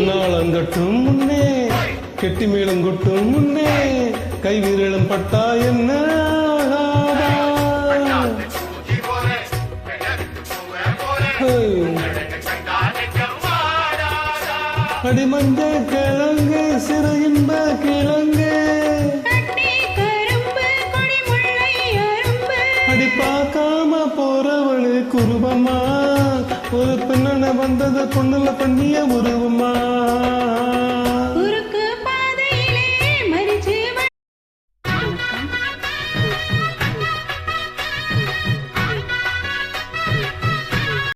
நாளங்கட்டும் முன்னே கெட்டி மேளம் கொட்டும் முன்னே கை விரலும் பட்டா என்ன அடிமஞ்ச கிழங்கு சிறு இன்ப கிழங்கு அடி பார்க்காம போறவளு குருவம்மா ஒரு பெண்ணன வந்தது பொண்ணுல பண்ணிய உருவமா